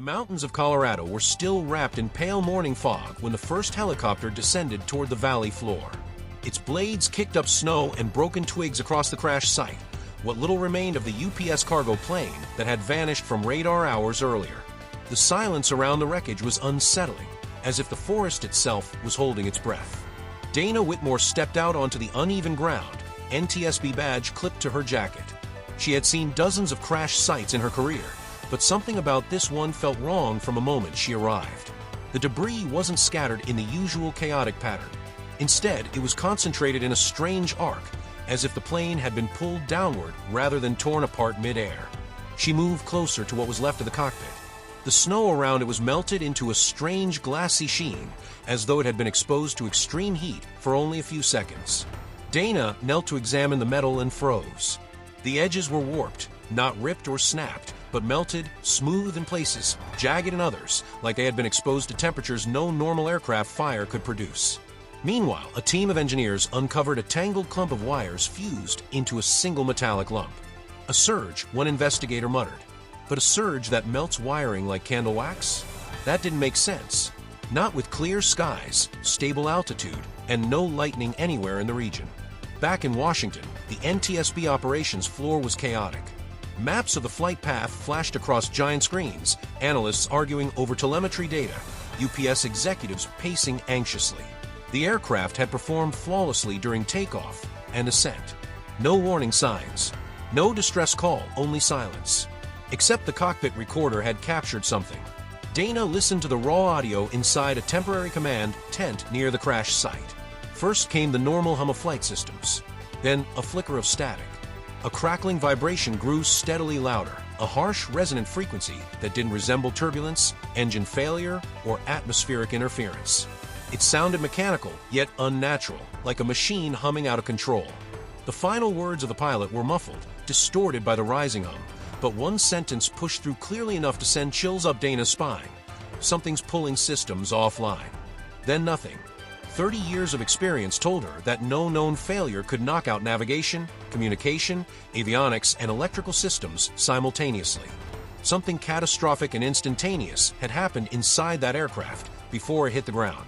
mountains of Colorado were still wrapped in pale morning fog when the first helicopter descended toward the valley floor. Its blades kicked up snow and broken twigs across the crash site, what little remained of the UPS cargo plane that had vanished from radar hours earlier. The silence around the wreckage was unsettling, as if the forest itself was holding its breath. Dana Whitmore stepped out onto the uneven ground, NTSB badge clipped to her jacket. She had seen dozens of crash sites in her career, but something about this one felt wrong from the moment she arrived. The debris wasn't scattered in the usual chaotic pattern. Instead, it was concentrated in a strange arc, as if the plane had been pulled downward rather than torn apart mid-air. She moved closer to what was left of the cockpit. The snow around it was melted into a strange glassy sheen, as though it had been exposed to extreme heat for only a few seconds. Dana knelt to examine the metal and froze. The edges were warped, not ripped or snapped, but melted, smooth in places, jagged in others, like they had been exposed to temperatures no normal aircraft fire could produce. Meanwhile, a team of engineers uncovered a tangled clump of wires fused into a single metallic lump. A surge, one investigator muttered. But a surge that melts wiring like candle wax? That didn't make sense. Not with clear skies, stable altitude, and no lightning anywhere in the region. Back in Washington, the NTSB operations floor was chaotic. Maps of the flight path flashed across giant screens, analysts arguing over telemetry data, UPS executives pacing anxiously. The aircraft had performed flawlessly during takeoff and ascent. No warning signs. No distress call, only silence. Except the cockpit recorder had captured something. Dana listened to the raw audio inside a temporary command tent near the crash site. First came the normal hum of flight systems, then a flicker of static. A crackling vibration grew steadily louder, a harsh resonant frequency that didn't resemble turbulence, engine failure, or atmospheric interference. It sounded mechanical, yet unnatural, like a machine humming out of control. The final words of the pilot were muffled, distorted by the rising hum, but one sentence pushed through clearly enough to send chills up Dana's spine. Something's pulling systems offline. Then nothing. 30 years of experience told her that no known failure could knock out navigation, communication, avionics, and electrical systems simultaneously. Something catastrophic and instantaneous had happened inside that aircraft before it hit the ground.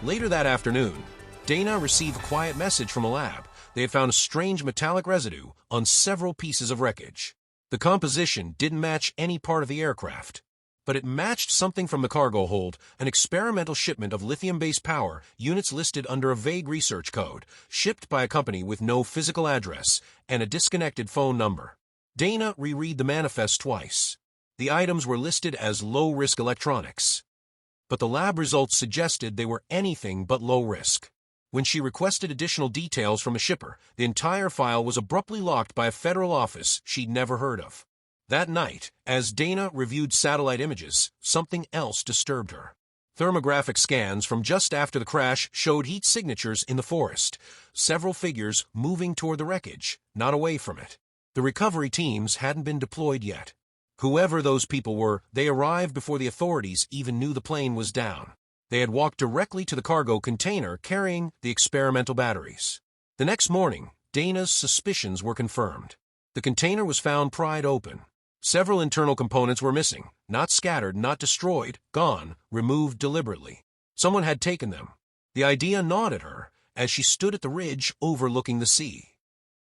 Later that afternoon, Dana received a quiet message from a lab. They had found a strange metallic residue on several pieces of wreckage. The composition didn't match any part of the aircraft, but it matched something from the cargo hold, an experimental shipment of lithium-based power, units listed under a vague research code, shipped by a company with no physical address and a disconnected phone number. Dana reread the manifest twice. The items were listed as low-risk electronics, but the lab results suggested they were anything but low risk. When she requested additional details from a shipper, the entire file was abruptly locked by a federal office she'd never heard of. That night, as Dana reviewed satellite images, something else disturbed her. Thermographic scans from just after the crash showed heat signatures in the forest, several figures moving toward the wreckage, not away from it. The recovery teams hadn't been deployed yet. Whoever those people were, they arrived before the authorities even knew the plane was down. They had walked directly to the cargo container carrying the experimental batteries. The next morning, Dana's suspicions were confirmed. The container was found pried open. Several internal components were missing, not scattered, not destroyed, gone, removed deliberately. Someone had taken them. The idea gnawed at her as she stood at the ridge overlooking the sea.